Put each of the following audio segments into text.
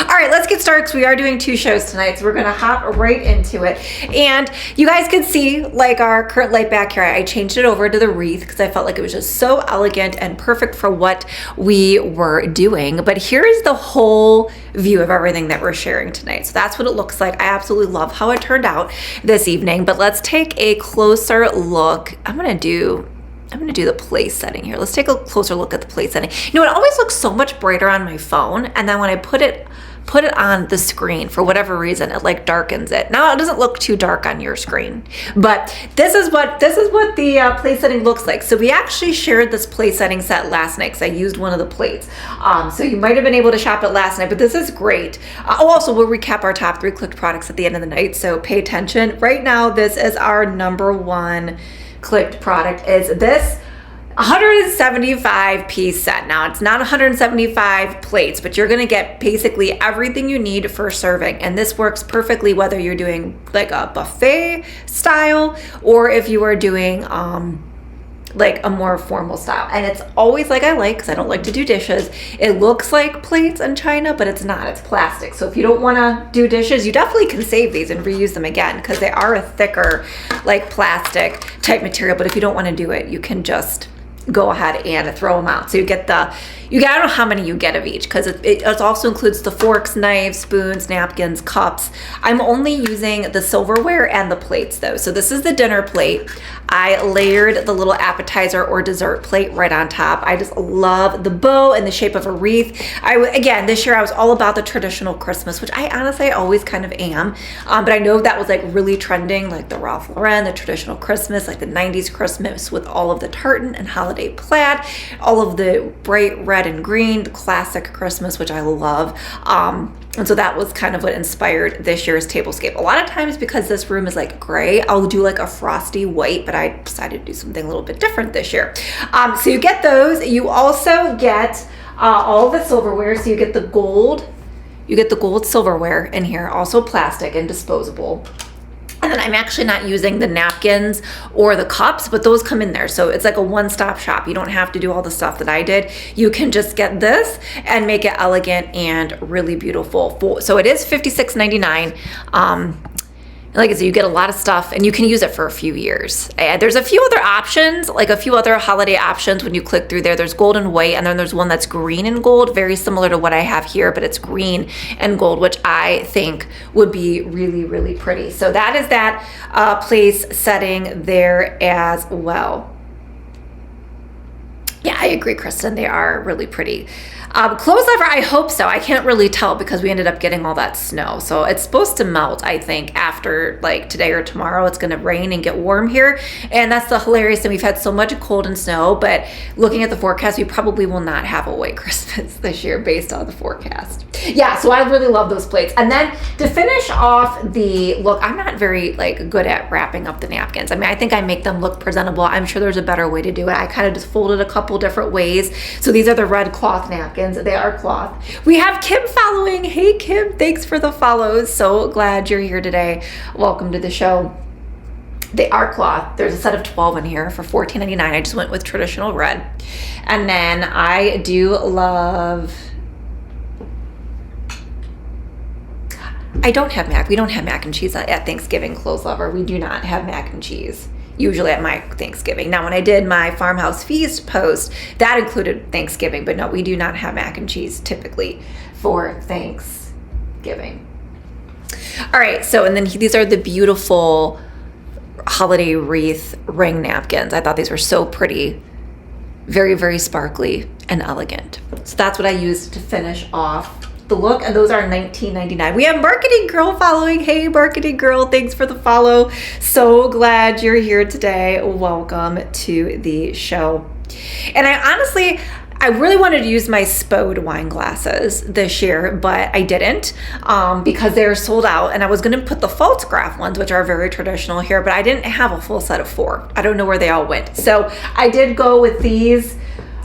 all right, let's get started because we are doing 2 shows tonight. So we're going to hop right into it. And you guys can see like our current light back here. I changed it over to the wreath because I felt like it was just so elegant and perfect for what we were doing. But here is the whole view of everything that we're sharing tonight. So that's what it looks like. I absolutely love how it turned out this evening. But let's take a closer look. I'm going to do the place setting here. Let's take a closer look at the place setting. You know, it always looks so much brighter on my phone, and then when I put it on the screen, for whatever reason, it like darkens it. Now it doesn't look too dark on your screen, but this is what the place setting looks like. So we actually shared this place setting set last night because I used one of the plates. So you might have been able to shop it last night, but this is great. Also, we'll recap our top 3 clicked products at the end of the night, so pay attention. Right now, this is our number 1 clicked product. Is this 175 piece set. Now it's not 175 plates, but you're gonna get basically everything you need for serving. And this works perfectly whether you're doing like a buffet style or if you are doing like a more formal style. And it's always like I like, because I don't like to do dishes. It looks like plates and china, but it's not, it's plastic. So if you don't wanna do dishes, you definitely can save these and reuse them again because they are a thicker like plastic type material. But if you don't wanna do it, you can just go ahead and throw them out. So you get I don't know how many you get of each because it also includes the forks, knives, spoons, napkins, cups. I'm only using the silverware and the plates though. So this is the dinner plate. I layered the little appetizer or dessert plate right on top. I just love the bow and the shape of a wreath. Again, this year I was all about the traditional Christmas, which I honestly always kind of am. But I know that was like really trending, like the Ralph Lauren, the traditional Christmas, like the 90s Christmas with all of the tartan and holiday plaid, all of the bright red and green, the classic Christmas, which I love. And so that was kind of what inspired this year's tablescape. A lot of times because this room is like gray, I'll do like a frosty white, but I decided to do something a little bit different this year. So you get those. You also get all the silverware. So you get the gold silverware in here, also plastic and disposable. And then I'm actually not using the napkins or the cups, but those come in there. So it's like a one-stop shop. You don't have to do all the stuff that I did. You can just get this and make it elegant and really beautiful. So it is $56.99. Like I said, you get a lot of stuff and you can use it for a few years. And there's a few other options, like a few other holiday options when you click through there. There's gold and white, and then there's one that's green and gold, very similar to what I have here, but it's green and gold, which I think would be really, really pretty. So that is that place setting there as well. Yeah, I agree, Kristen. They are really pretty. Clothes lever, I hope so. I can't really tell because we ended up getting all that snow. So it's supposed to melt, I think, after like today or tomorrow. It's going to rain and get warm here. And that's the hilarious thing. We've had so much cold and snow, but looking at the forecast, we probably will not have a white Christmas this year based on the forecast. Yeah, so I really love those plates. And then to finish off the look, I'm not very like good at wrapping up the napkins. I mean, I think I make them look presentable. I'm sure there's a better way to do it. I kind of just folded a couple different ways. So these are the red cloth napkins. They are cloth. We have Kim following. Hey Kim, thanks for the follows. So glad you're here today. Welcome to the show. They are cloth. There's a set of 12 in here for $14.99. I just went with traditional red. And then I do love, we don't have mac and cheese at Thanksgiving, Clothes Lover. We do not have mac and cheese usually at my Thanksgiving. Now, when I did my Farmhouse Feast post, that included Thanksgiving, but no, we do not have mac and cheese typically for Thanksgiving. All right, so, and then these are the beautiful holiday wreath ring napkins. I thought these were so pretty, very, very sparkly and elegant. So that's what I used to finish off the look, and those are $19.99. We have Marketing Girl following. Hey, Marketing Girl, thanks for the follow. So glad you're here today. Welcome to the show. And I really wanted to use my Spode wine glasses this year, but I didn't because they're sold out, and I was going to put the Falstaff ones, which are very traditional here, but I didn't have a full set of 4. I don't know where they all went. So I did go with these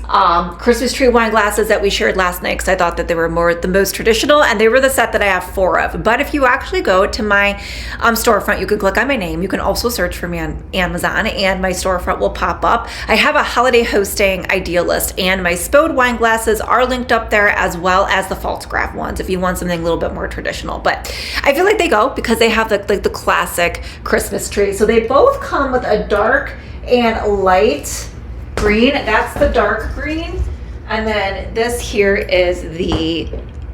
Christmas tree wine glasses that we shared last night because I thought that they were the most traditional, and they were the set that I have 4 of. But if you actually go to my storefront, you can click on my name. You can also search for me on Amazon and my storefront will pop up. I have a holiday hosting idea list, and my Spode wine glasses are linked up there, as well as the false-graph ones if you want something a little bit more traditional. But I feel like they go because they have the classic Christmas tree. So they both come with a dark and light green. That's the dark green, and then this here is the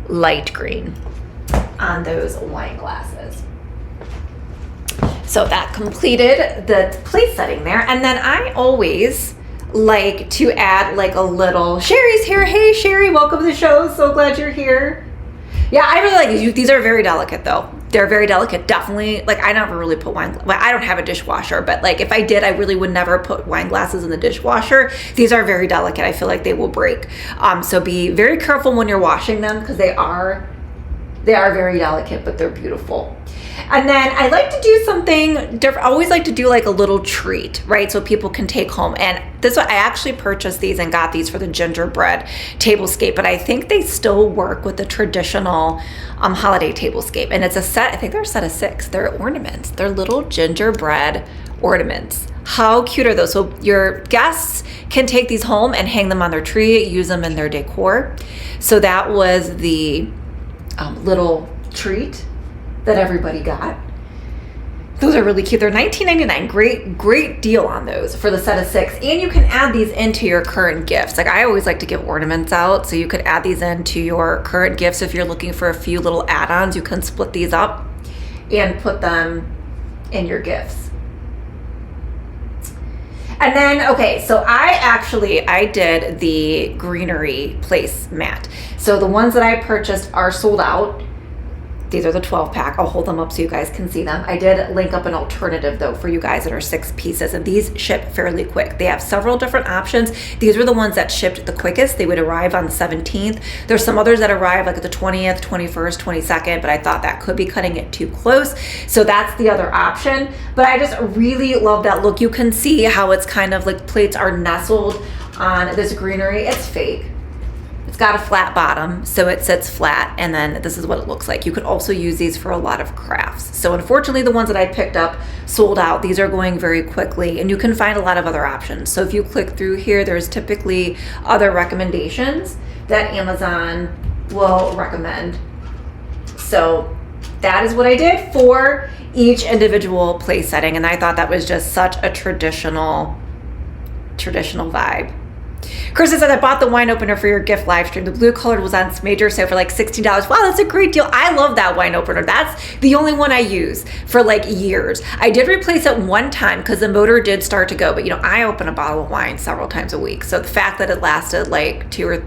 light green on those wine glasses. So that completed the place setting there. And then I always like to add like a little, Sherry's here. Hey Sherry, welcome to the show. So glad you're here. Yeah, I really like these. These are very delicate though. They're very delicate. Definitely, like I never really put well, I don't have a dishwasher, but like if I did, I really would never put wine glasses in the dishwasher. These are very delicate. I feel like they will break. So be very careful when you're washing them because they are very delicate, but they're beautiful. And then I like to do something different. I always like to do like a little treat, right? So people can take home. And this one, I actually purchased these and got these for the gingerbread tablescape, but I think they still work with the traditional holiday tablescape. And it's a set, I think they're a set of 6. They're ornaments. They're little gingerbread ornaments. How cute are those? So your guests can take these home and hang them on their tree, use them in their decor. So that was the little treat that everybody got. Those are really cute. They're $19.99. Great deal on those for the set of 6. And you can add these into your current gifts. Like I always like to give ornaments out, so you could add these into your current gifts. If you're looking for a few little add-ons, you can split these up and put them in your gifts. And then, okay, so I did the greenery placemat. So the ones that I purchased are sold out. These are the 12-pack. I'll hold them up so you guys can see them. I did link up an alternative though for you guys that are 6 pieces, and these ship fairly quick. They have several different options. These were the ones that shipped the quickest. They would arrive on the 17th. There's some others that arrive like at the 20th, 21st, 22nd, but I thought that could be cutting it too close. So that's the other option. But I just really love that look. You can see how it's kind of like plates are nestled on this greenery. It's fake. It's got a flat bottom, so it sits flat, and then this is what it looks like. You could also use these for a lot of crafts. So unfortunately, the ones that I picked up sold out. These are going very quickly, and you can find a lot of other options. So if you click through here, there's typically other recommendations that Amazon will recommend. So that is what I did for each individual place setting, and I thought that was just such a traditional vibe. Kristen said, I bought the wine opener for your gift live stream. The blue colored was on major sale for like $16. Wow, that's a great deal. I love that wine opener. That's the only one I use for like years. I did replace it one time because the motor did start to go, but you know, I open a bottle of wine several times a week. So the fact that it lasted like 2 or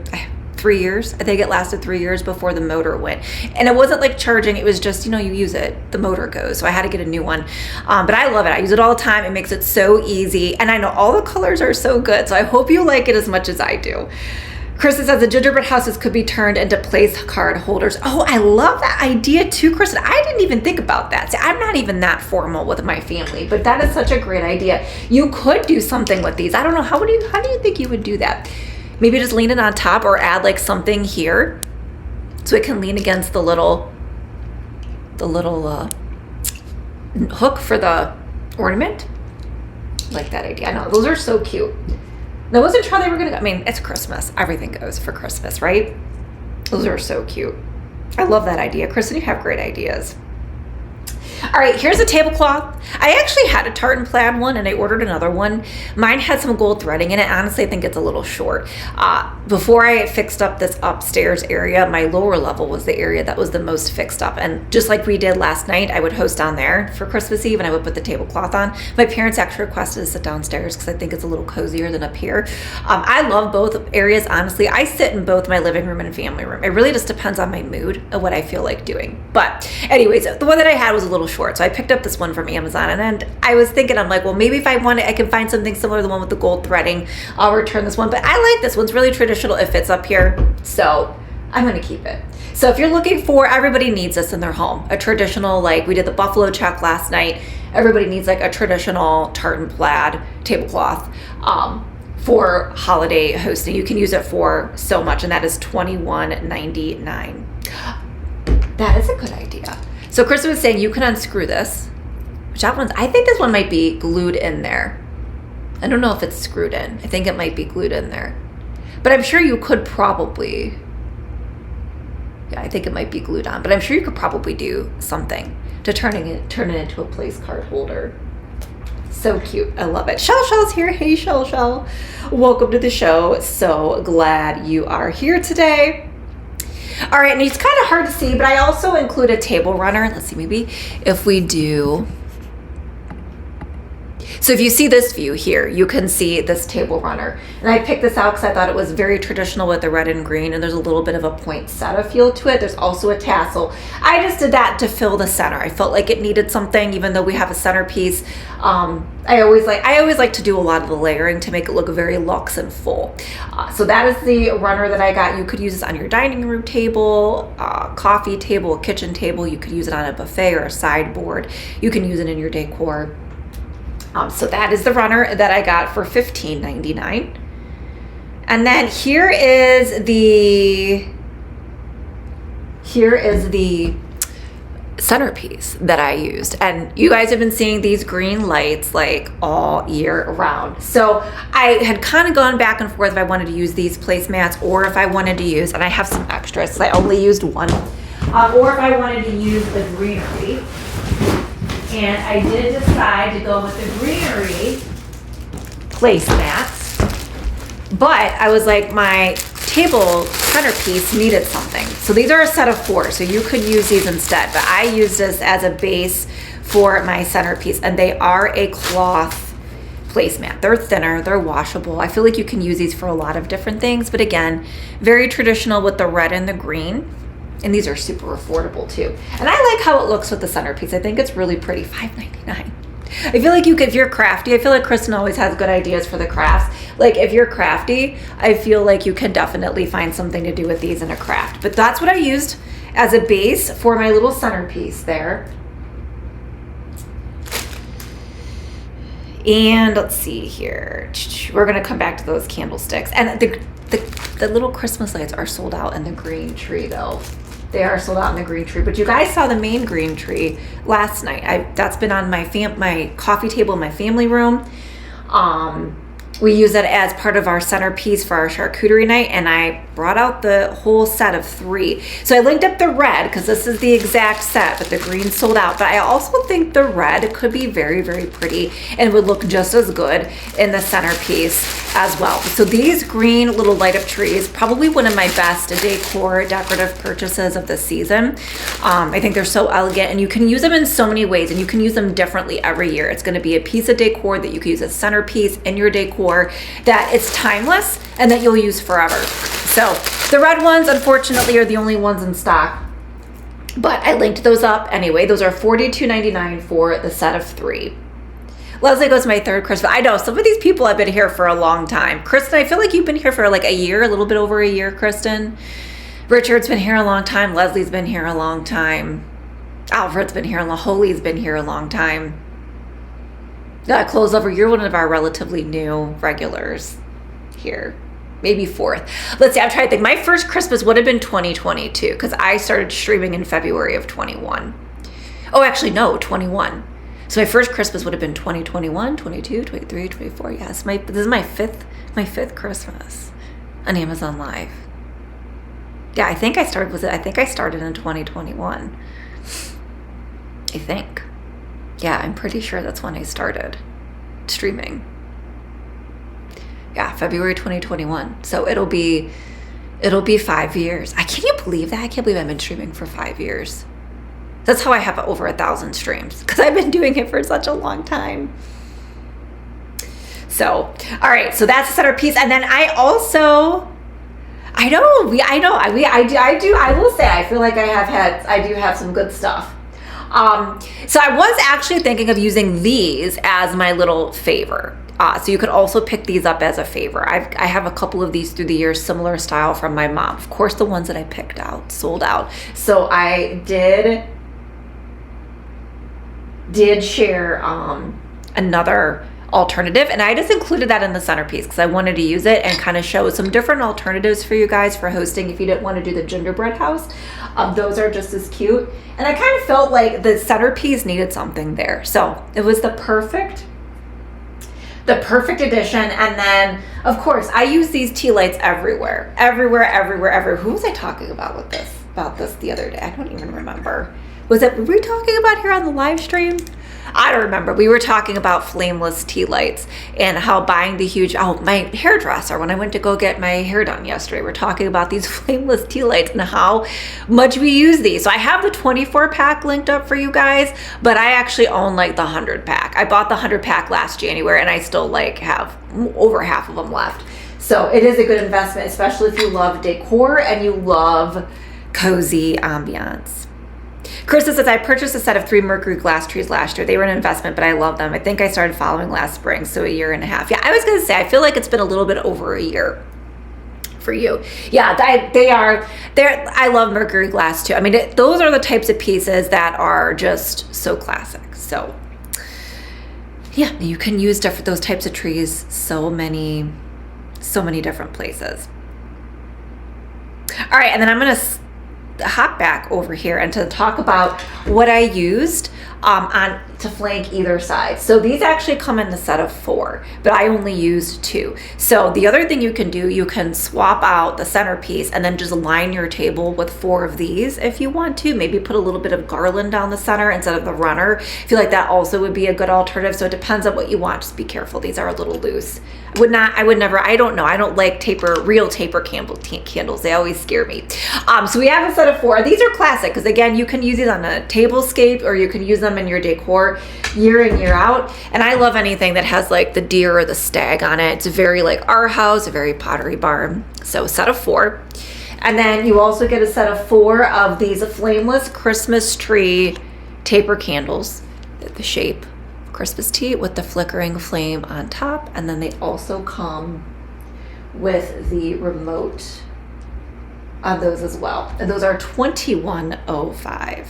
3 years, I think it lasted 3 years before the motor went. And it wasn't like charging, it was just, you know, you use it, the motor goes. So I had to get a new one. But I love it. I use it all the time. It makes it so easy. And I know all the colors are so good. So I hope you like it as much as I do. Kristen says the gingerbread houses could be turned into place card holders. Oh, I love that idea too, Kristen. I didn't even think about that. See, I'm not even that formal with my family, but that is such a great idea. You could do something with these. I don't know, how do you think you would do that? Maybe just lean it on top or add like something here so it can lean against the little hook for the ornament. Like that idea. I know, those are so cute. And I wasn't sure they were gonna go. I mean, it's Christmas. Everything goes for Christmas, right? Those are so cute. I love that idea. Kristen, you have great ideas. All right, here's a tablecloth. I actually had a tartan plaid one and I ordered another one. Mine had some gold threading in it. Honestly, I think it's a little short. Before I fixed up this upstairs area, my lower level was the area that was the most fixed up. And just like we did last night, I would host down there for Christmas Eve and I would put the tablecloth on. My parents actually requested to sit downstairs because I think it's a little cozier than up here. I love both areas, honestly. I sit in both my living room and family room. It really just depends on my mood of what I feel like doing. But anyways, the one that I had was a little short. So I picked up this one from Amazon and then I was thinking, I'm like, well, maybe if I want it, I can find something similar to the one with the gold threading. I'll return this one, but I like this one's really traditional. It fits up here. So I'm going to keep it. So if you're looking for, everybody needs this in their home, a traditional, like we did the buffalo check last night. Everybody needs like a traditional tartan plaid tablecloth for holiday hosting. You can use it for so much, and that is $21.99. That is a good idea. So Krista was saying you can unscrew this. Which that one's, I think this one might be glued in there. I don't know if it's screwed in. I think it might be glued in there. But I'm sure you could probably, yeah, I think it might be glued on. But I'm sure you could probably do something to turn it into a place card holder. So cute. I love it. Shell's here. Hey, Shell. Welcome to the show. So glad you are here today. All right, and it's kind of hard to see, but I also include a table runner. Let's see, maybe if we do. So if you see this view here, you can see this table runner. And I picked this out because I thought it was very traditional with the red and green, and there's a little bit of a poinsettia feel to it. There's also a tassel. I just did that to fill the center. I felt like it needed something, even though we have a centerpiece. I always like to do a lot of the layering to make it look very luxe and full. So that is the runner that I got. You could use this on your dining room table, coffee table, kitchen table. You could use it on a buffet or a sideboard. You can use it in your decor. So that is the runner that I got for $15.99. And then here is the centerpiece that I used. And you guys have been seeing these green lights like all year round. So I had kind of gone back and forth if I wanted to use these placemats or if I wanted to use, and I have some extras, so I only used one, or if I wanted to use the greenery. And I did decide to go with the greenery placemats, but I was like, my table centerpiece needed something. So these are a set of 4, so you could use these instead, but I used this as a base for my centerpiece, and they are a cloth placemat. They're thinner, they're washable. I feel like you can use these for a lot of different things, but again, very traditional with the red and the green. And these are super affordable too. And I like how it looks with the centerpiece. I think it's really pretty. $5.99. I feel like if you're crafty, I feel like Kristen always has good ideas for the crafts. Like if you're crafty, I feel like you can definitely find something to do with these in a craft. But that's what I used as a base for my little centerpiece there. And let's see here. We're gonna come back to those candlesticks. And the little Christmas lights are sold out in the green tree though. They are sold out in the green tree, but you guys saw the main green tree last night. That's been on my coffee table in my family room. We use it as part of our centerpiece for our charcuterie night, and I brought out the whole set of 3. So I linked up the red because this is the exact set, but the green sold out. But I also think the red could be very, very pretty and would look just as good in the centerpiece as well. So these green little light up trees, probably one of my best decorative purchases of the season. I think they're so elegant, and you can use them in so many ways, and you can use them differently every year. It's going to be a piece of decor that you can use as centerpiece in your decor, that it's timeless and that you'll use forever. So the red ones, unfortunately, are the only ones in stock, but I linked those up anyway. Those are $42.99 for the set of 3. Leslie goes, my 3rd Christmas. I know some of these people have been here for a long time. Kristen, I feel like you've been here for like a year, a little bit over a year, Kristen. Richard's been here a long time. Leslie's been here a long time. Alfred's been here a long time. Holly's been here a long time. Close over, you're one of our relatively new regulars here. Maybe 4th. Let's see, I'm trying to think. My first Christmas would have been 2022 because I started streaming in February of 21. Oh, actually, no, 21. So my first Christmas would have been 2021, 22, 23, 24. Yes, this is my fifth Christmas on Amazon Live. Yeah, I think I started in 2021. I think. Yeah, I'm pretty sure that's when I started streaming. Yeah, February 2021. So it'll be 5 years. Can you believe that? I can't believe I've been streaming for 5 years. That's how I have over 1,000 streams, because I've been doing it for such a long time. So, all right, so that's the centerpiece. And then I will say, I feel like I do have some good stuff. So I was actually thinking of using these as my little favor. So you could also pick these up as a favor. I have a couple of these through the years, similar style from my mom. Of course, the ones that I picked out sold out. So I did share another alternative. And I just included that in the centerpiece because I wanted to use it and kind of show some different alternatives for you guys for hosting if you didn't want to do the gingerbread house. Those are just as cute. And I kind of felt like the centerpiece needed something there. So it was the perfect addition. And then, of course, I use these tea lights everywhere. Who was I talking about this the other day? I don't even remember. Were we talking about here on the live stream? I don't remember. We were talking about flameless tea lights and how buying the huge, my hairdresser, when I went to go get my hair done yesterday, we're talking about these flameless tea lights and how much we use these. So I have the 24 pack linked up for you guys, but I actually own like the 100 pack. I bought the 100 pack last January and I still have over half of them left. So it is a good investment, especially if you love decor and you love cozy ambiance. Krista says, I purchased a set of 3 Mercury glass trees last year. They were an investment, but I love them. I think I started following last spring, so 1.5 years. Yeah, I was going to say, I feel like it's been a little bit over a year for you. Yeah, I love Mercury glass too. I mean, those are the types of pieces that are just so classic. So yeah, you can use those types of trees so many different places. All right, and then I'm going to hop back over here and to talk about what I used to flank either side. So these actually come in the set of 4, but I only used 2. So the other thing you can do, you can swap out the centerpiece and then just line your table with 4 of these if you want to. Maybe put a little bit of garland down the center instead of the runner. I feel like that also would be a good alternative. So it depends on what you want. Just be careful. These are a little loose. I don't know. I don't like real taper candles. They always scare me. So we have a set of 4. These are classic because again, you can use these on a tablescape or you can use them in your decor year in, year out. And I love anything that has like the deer or the stag on it. It's very like our house, a very Pottery Barn. So a set of 4. And then you also get a set of 4 of these flameless Christmas tree taper candles, the shape Christmas tea with the flickering flame on top. And then they also come with the remote on those as well. And those are $21.05.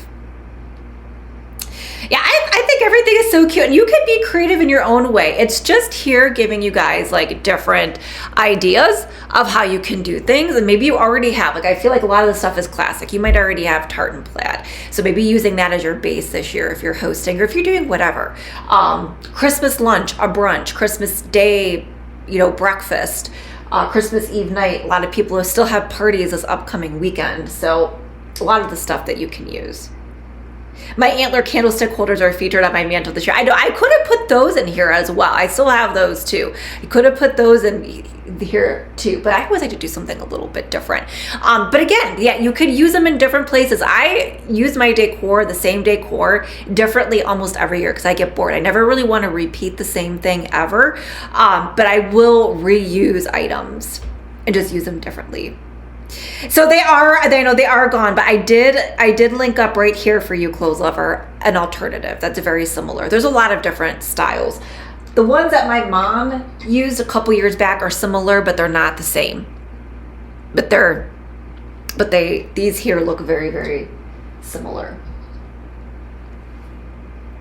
Yeah, I think everything is so cute and you can be creative in your own way. It's just here giving you guys like different ideas of how you can do things. And maybe you already have, I feel like a lot of the stuff is classic. You might already have tartan plaid. So maybe using that as your base this year if you're hosting or if you're doing whatever. Christmas lunch, a brunch, Christmas day, breakfast, Christmas Eve night. A lot of people still have parties this upcoming weekend. So a lot of the stuff that you can use. My antler candlestick holders are featured on my mantle this year. I know I could have put those in here as well. I still have those too. I could have put those in here too, but I always like to do something a little bit different. But again, yeah, you could use them in different places. I use my decor, the same decor, differently almost every year because I get bored. I never really want to repeat the same thing ever, but I will reuse items and just use them differently. So they are gone, but I did link up right here for you, clothes lover, an alternative that's very similar. There's a lot of different styles. The ones that my mom used a couple years back are similar, but they're not the same. These here look very, very similar.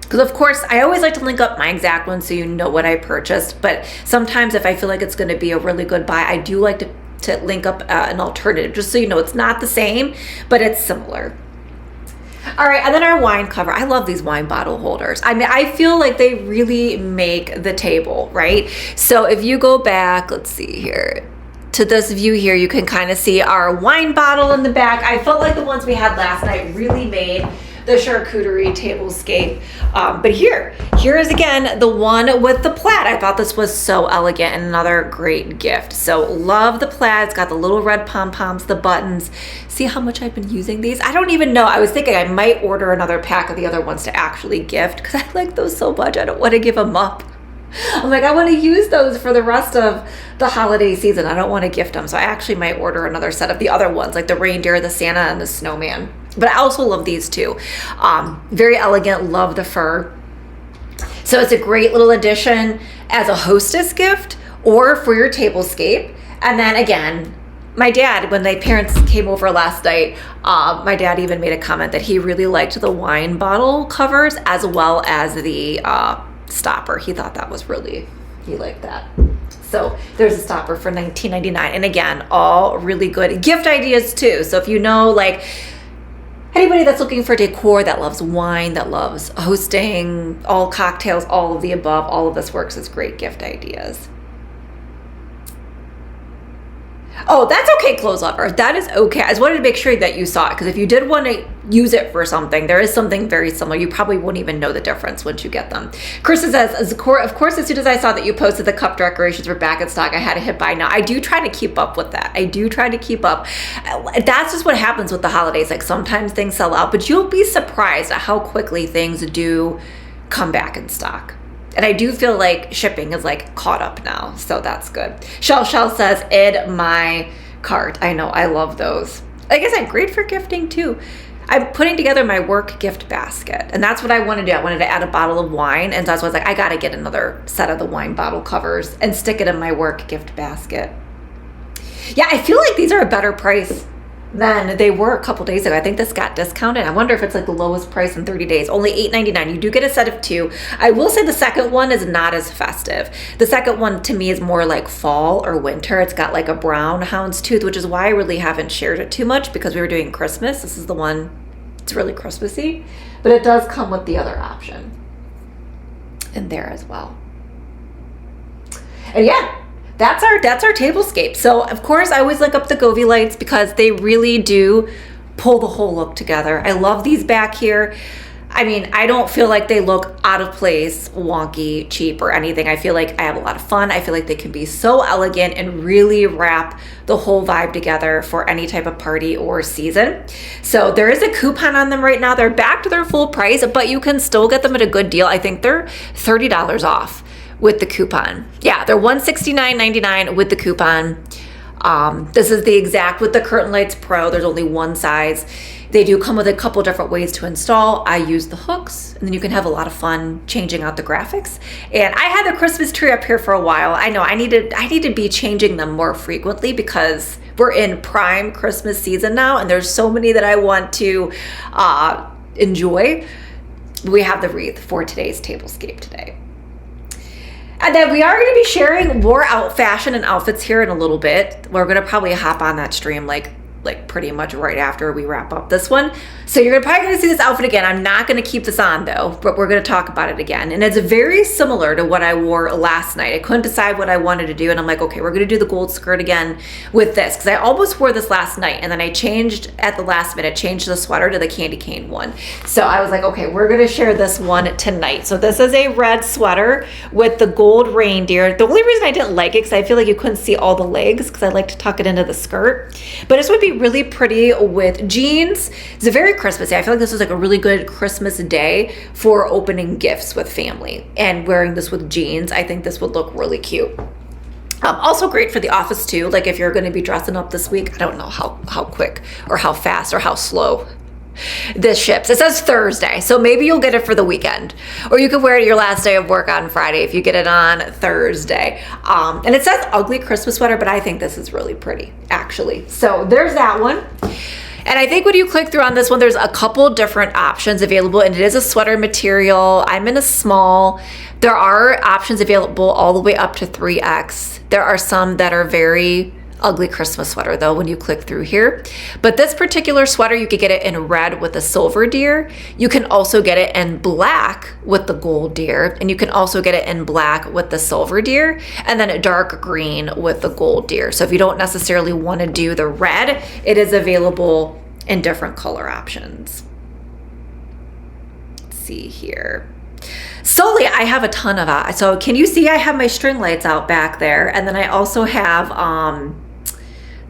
Because of course, I always like to link up my exact one so you know what I purchased. But sometimes if I feel like it's going to be a really good buy, I do like to link up an alternative just so you know it's not the same, but it's similar. All right, and then our wine cover. I love these wine bottle holders. I mean, I feel like they really make the table, right? So if you go back, let's see here, to this view here, you can kind of see our wine bottle in the back. I felt like the ones we had last night really made the charcuterie tablescape. But here is again the one with the plaid. I thought this was so elegant and another great gift. So love the plaid. It's got the little red pom-poms, the buttons. See how much I've been using these? I don't even know. I was thinking I might order another pack of the other ones to actually gift because I like those so much. I don't want to give them up. I'm like, I want to use those for the rest of the holiday season. I don't want to gift them. So I actually might order another set of the other ones, like the reindeer, the Santa, and the snowman. But I also love these too. Very elegant, love the fur. So it's a great little addition as a hostess gift or for your tablescape. And then again, my dad, when my parents came over last night, my dad even made a comment that he really liked the wine bottle covers as well as the stopper. He thought that was really, he liked that. So there's a stopper for $19.99. And again, all really good gift ideas too. So if you know, like, anybody that's looking for decor, that loves wine, that loves hosting, all cocktails, all of the above, all of this works as great gift ideas. Oh, that's okay, clothes lover. That is okay. I just wanted to make sure that you saw it, because if you did want to use it for something, there is something very similar. You probably won't even know the difference once you get them. Krista says, of course, as soon as I saw that you posted the cup decorations were back in stock, I had to hit buy now. I do try to keep up with that. I do try to keep up. That's just what happens with the holidays. Like, sometimes things sell out, but you'll be surprised at how quickly things do come back in stock. And I do feel like shipping is like caught up now. So that's good. Shell says, in my cart. I know, I love those. Like I said, great for gifting too. I'm putting together my work gift basket. And that's what I want to do. I wanted to add a bottle of wine. And so I was like, I got to get another set of the wine bottle covers and stick it in my work gift basket. Yeah, I feel like these are a better price than they were a couple days ago. I think this got discounted. I wonder if it's like the lowest price in 30 days. Only $8.99. You do get a set of 2. I will say the second one is not as festive. The second one to me is more like fall or winter. It's got like a brown houndstooth, which is why I really haven't shared it too much, because we were doing Christmas. This is the one, it's really Christmassy, but it does come with the other option in there as well. And yeah, that's our tablescape. So of course I always look up the Govee lights because they really do pull the whole look together. I love these back here. I mean, I don't feel like they look out of place, wonky, cheap, or anything. I feel like I have a lot of fun. I feel like they can be so elegant and really wrap the whole vibe together for any type of party or season. So there is a coupon on them right now. They're back to their full price, but you can still get them at a good deal. I think they're $30 off with the coupon. Yeah, they're $169.99 with the coupon. This is the exact with the Curtain Lights Pro. There's only one size. They do come with a couple different ways to install. I use the hooks, and then you can have a lot of fun changing out the graphics. And I had the Christmas tree up here for a while. I know I need to be changing them more frequently because we're in prime Christmas season now, and there's so many that I want to enjoy. We have the wreath for today's tablescape today. And then we are going to be sharing more fashion and outfits here in a little bit. We're going to probably hop on that stream like pretty much right after we wrap up this one. So you're probably going to see this outfit again. I'm not going to keep this on though, but we're going to talk about it again. And it's very similar to what I wore last night. I couldn't decide what I wanted to do. And I'm like, okay, we're going to do the gold skirt again with this. Because I almost wore this last night. And then I changed at the last minute, changed the sweater to the candy cane one. So I was like, okay, we're going to share this one tonight. So this is a red sweater with the gold reindeer. The only reason I didn't like it, because I feel like you couldn't see all the legs, because I like to tuck it into the skirt. But this would be really pretty with jeans. It's a very Christmassy. I feel like this is like a really good Christmas day for opening gifts with family, and wearing this with jeans, I think this would look really cute. Also great for the office too. Like if you're going to be dressing up this week, I don't know how quick or how fast or how slow this ships. It says Thursday, so maybe you'll get it for the weekend, or you could wear it your last day of work on Friday if you get it on Thursday. And it says ugly Christmas sweater, but I think this is really pretty actually. So there's that one. And I think when you click through on this one, there's a couple different options available, and it is a sweater material. I'm in a small. There are options available all the way up to 3X. There are some that are very ugly Christmas sweater though when you click through here. But this particular sweater, you could get it in red with a silver deer. You can also get it in black with the gold deer, and you can also get it in black with the silver deer, and then a dark green with the gold deer. So if you don't necessarily want to do the red, it is available in different color options. Let's see here. Solely, I have a ton of that. So can you see I have my string lights out back there, and then I also have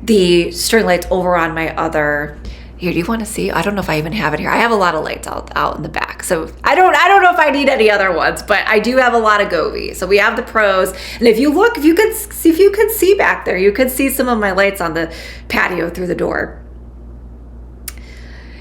the string lights over on my other. Here, do you want to see? I don't know if I even have it here. I have a lot of lights out in the back, so I don't know if I need any other ones, but I do have a lot of Govee. So we have the pros, and if you look, if you could see back there, you could see some of my lights on the patio through the door.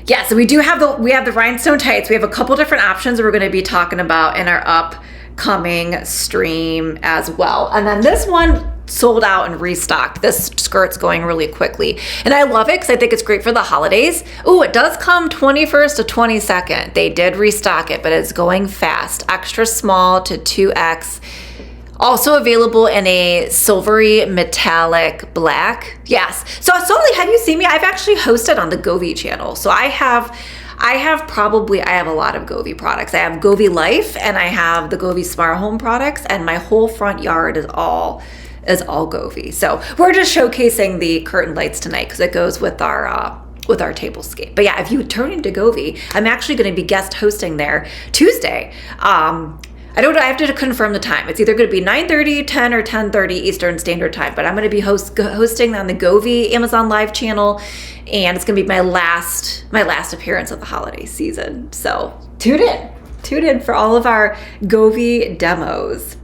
Yeah, so we have the rhinestone tights. We have a couple different options we're going to be talking about in our upcoming stream as well. And then this one, sold out and restocked. This skirt's going really quickly. And I love it because I think it's great for the holidays. Ooh, it does come 21st to 22nd. They did restock it, but it's going fast. Extra small to 2X. Also available in a silvery metallic black. Yes. So Soli, have you seen me? I've actually hosted on the Govee channel. So I have a lot of Govee products. I have Govee Life and I have the Govee Smart Home products, and my whole front yard is all Govee. So we're just showcasing the curtain lights tonight because it goes with our tablescape. But yeah, if you turn into Govee, I'm actually going to be guest hosting there Tuesday. I don't know. I have to confirm the time. It's either going to be 9:30, 10, or 10:30 Eastern Standard Time. But I'm going to be hosting on the Govee Amazon Live channel, and it's going to be my last appearance of the holiday season. So tune in for all of our Govee demos.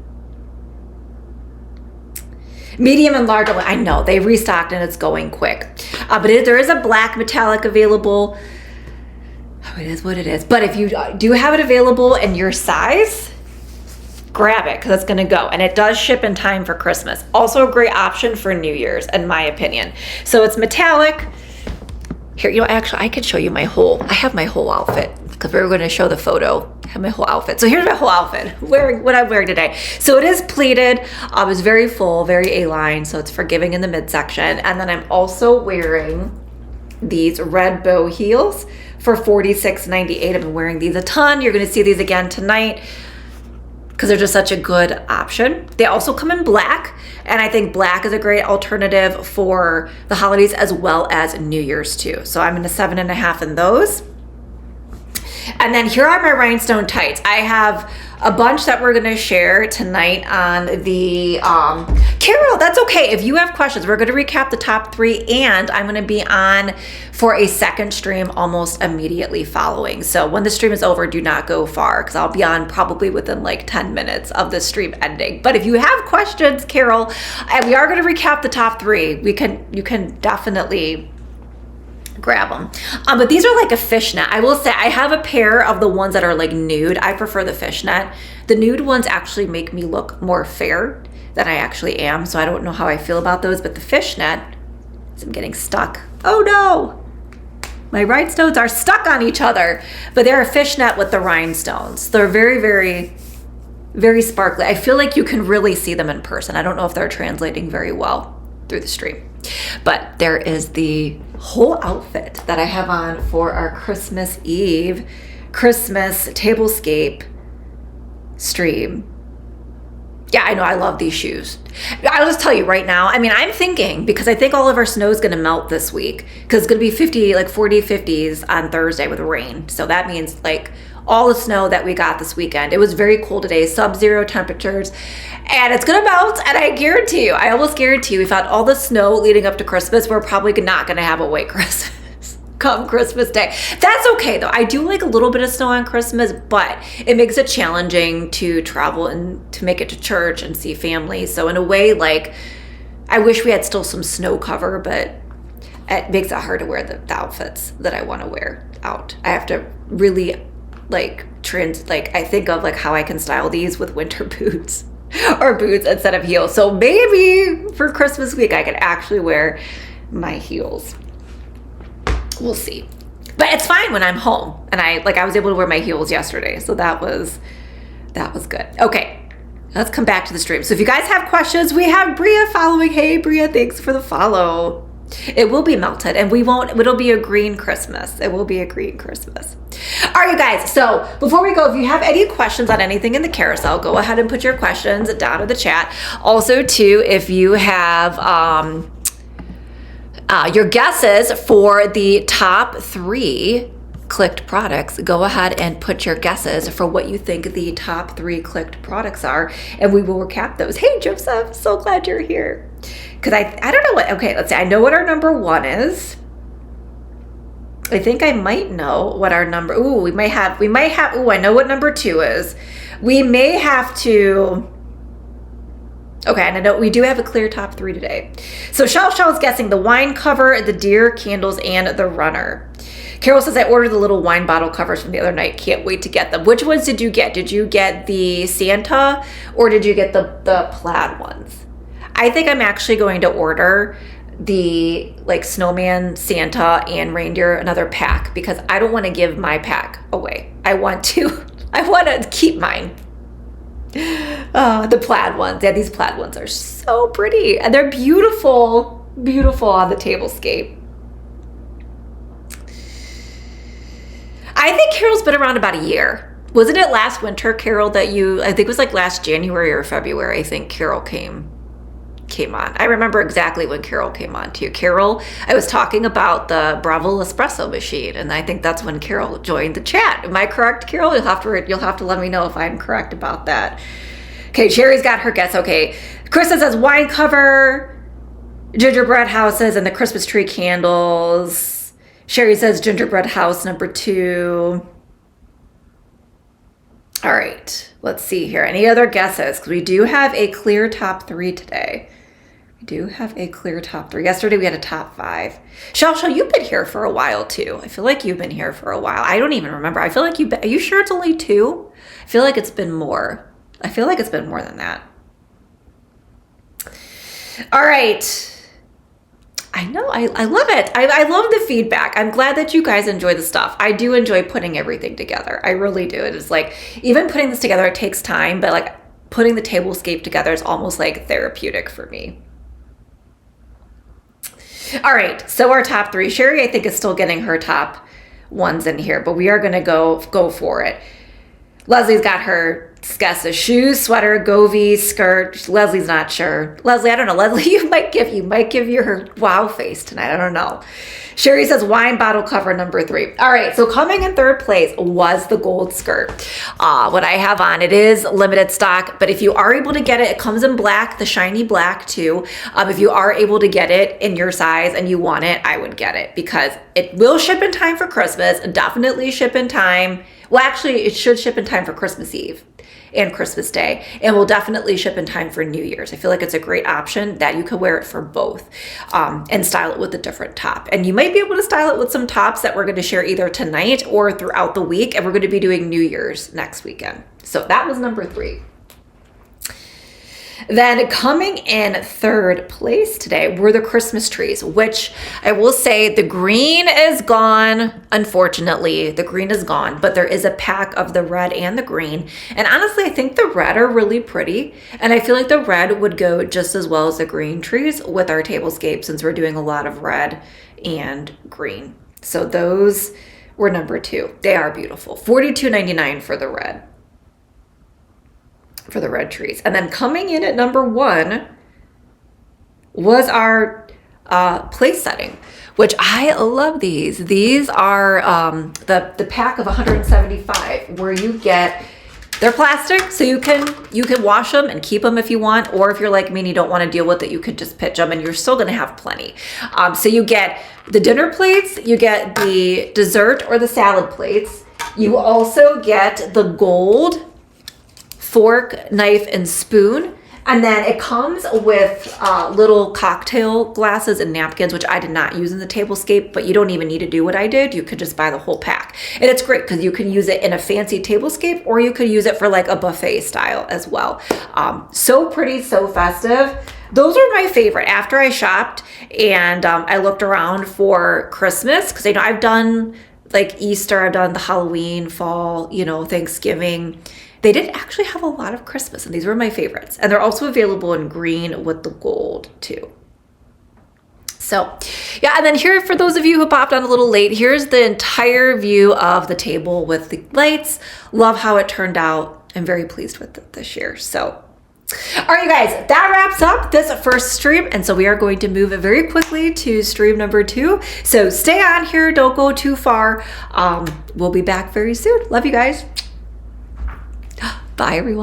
Medium and large. I know they restocked and it's going quick, but there is a black metallic available. Oh, it is what it is. But if you do have it available in your size, grab it because it's going to go, and it does ship in time for Christmas. Also a great option for New Year's, in my opinion. So it's metallic. Here, actually, I could show you I have my whole outfit because we were going to show the photo. I have my whole outfit. So here's my whole outfit, what I'm wearing today. So it is pleated. It's very full, very A-line, so it's forgiving in the midsection. And then I'm also wearing these red bow heels for $46.98. I've been wearing these a ton. You're going to see these again tonight because they're just such a good option. They also come in black, and I think black is a great alternative for the holidays as well as New Year's too. So I'm in a 7.5 in those. And then here are my rhinestone tights. I have a bunch that we're going to share tonight on the Carol, that's okay. If you have questions, we're going to recap the top 3, and I'm going to be on for a second stream almost immediately following. So when the stream is over, do not go far because I'll be on probably within like 10 minutes of the stream ending. But if you have questions, Carol, and we are going to recap the top 3, you can definitely grab them. But these are like a fishnet. I will say I have a pair of the ones that are like nude. I prefer the fishnet. The nude ones actually make me look more fair than I actually am. So I don't know how I feel about those, but the fishnet, I'm getting stuck. Oh no, my rhinestones are stuck on each other, but they're a fishnet with the rhinestones. They're very, very, very sparkly. I feel like you can really see them in person. I don't know if they're translating very well through the stream. But there is the whole outfit that I have on for our Christmas Eve, Christmas tablescape stream. Yeah, I know, I love these shoes. I'll just tell you right now, I mean, I'm thinking, because I think all of our snow is going to melt this week, because it's going to be 40, 50s on Thursday with rain. So that means like all the snow that we got this weekend. It was very cold today, sub-zero temperatures, and it's gonna melt. And I almost guarantee you, we found all the snow leading up to Christmas. We're probably not gonna have a white Christmas come Christmas Day. That's okay though. I do like a little bit of snow on Christmas, but it makes it challenging to travel and to make it to church and see family. So in a way, like, I wish we had still some snow cover, but it makes it hard to wear the outfits that I want to wear out. I have to really I think of like how I can style these with winter boots or boots instead of heels. So maybe for Christmas week I could actually wear my heels. We'll see. But it's fine when I'm home, and I was able to wear my heels yesterday, so that was good. Okay, let's come back to the stream. So if you guys have questions, we have Bria following. Hey Bria, thanks for the follow. It will be melted, and it'll be a green Christmas. It will be a green Christmas. All right, you guys. So before we go, if you have any questions on anything in the carousel, go ahead and put your questions down in the chat. Also, too, if you have your guesses for the top 3 clicked products, go ahead and put your guesses for what you think the top 3 clicked products are, and we will recap those. Hey, Joseph, so glad you're here. Because I don't know what, okay, let's see. I know what our number 1 is. I think I might know what our number, we might have, I know what number 2 is. We may have to, okay, and I know we do have a clear top 3 today. So Shell is guessing the wine cover, the deer candles, and the runner. Carol says, I ordered the little wine bottle covers from the other night. Can't wait to get them. Which ones did you get? Did you get the Santa or did you get the plaid ones? I think I'm actually going to order the like snowman, Santa, and reindeer another pack because I don't want to give my pack away. I want to keep mine. The plaid ones. Yeah, these plaid ones are so pretty. And they're beautiful, beautiful on the tablescape. I think Carol's been around about a year. Wasn't it last winter, Carol, that I think it was like last January or February, I think Carol came on. I remember exactly when Carol came on too. Carol, I was talking about the Bravo espresso machine, and I think that's when Carol joined the chat. Am I correct, Carol? You'll have to let me know if I'm correct about that. Okay, Sherry's got her guess. Okay, Krista says wine cover, gingerbread houses, and the Christmas tree candles. Sherry says gingerbread house number 2. All right, let's see here. Any other guesses? Because we do have a clear top 3 today. We do have a clear top 3. Yesterday we had a top 5. Shell, you've been here for a while too. I feel like you've been here for a while. I don't even remember. I feel like are you sure it's only 2? I feel like it's been more. I feel like it's been more than that. All right. I know, I love it. I love the feedback. I'm glad that you guys enjoy the stuff. I do enjoy putting everything together. I really do. It is like, even putting this together, it takes time, but like putting the tablescape together is almost like therapeutic for me. All right, so our top 3. Sherry, I think, is still getting her top 1s in here, but we are gonna go for it. Leslie's got her guesses: shoes, sweater, govee, skirt. Leslie's not sure. Leslie, I don't know. Leslie, you might give your wow face tonight. I don't know. Sherry says wine bottle cover number 3. All right, so coming in 3rd place was the gold skirt. What I have on, it is limited stock, but if you are able to get it, it comes in black, the shiny black too. If you are able to get it in your size and you want it, I would get it because it will ship in time for Christmas. Definitely ship in time. Well, actually, it should ship in time for Christmas Eve and Christmas Day, and will definitely ship in time for New Year's. I feel like it's a great option that you could wear it for both and style it with a different top. And you might be able to style it with some tops that we're going to share either tonight or throughout the week, and we're going to be doing New Year's next weekend. So that was number 3. Then coming in 3rd place today were the Christmas trees, which I will say the green is gone. Unfortunately, the green is gone, but there is a pack of the red and the green. And honestly, I think the red are really pretty. And I feel like the red would go just as well as the green trees with our tablescape since we're doing a lot of red and green. So those were number 2. They are beautiful. $42.99 for the red. For the red trees. And then coming in at number 1 was our place setting, which I love these. These are the pack of 175 where you get, they're plastic, so you can wash them and keep them if you want, or if you're like me and you don't want to deal with it, you could just pitch them and you're still going to have plenty. So you get the dinner plates, you get the dessert or the salad plates. You also get the gold fork, knife, and spoon. And then it comes with little cocktail glasses and napkins, which I did not use in the tablescape, but you don't even need to do what I did. You could just buy the whole pack. And it's great because you can use it in a fancy tablescape, or you could use it for like a buffet style as well. So pretty, so festive. Those are my favorite. After I shopped and I looked around for Christmas, because I've done like Easter, I've done the Halloween, fall, Thanksgiving. They did actually have a lot of Christmas, and these were my favorites. And they're also available in green with the gold too. So yeah, and then here, for those of you who popped on a little late, here's the entire view of the table with the lights. Love how it turned out. I'm very pleased with it this year. So all right, you guys, that wraps up this first stream. And so we are going to move very quickly to stream number 2. So stay on here. Don't go too far. We'll be back very soon. Love you guys. Bye, everyone.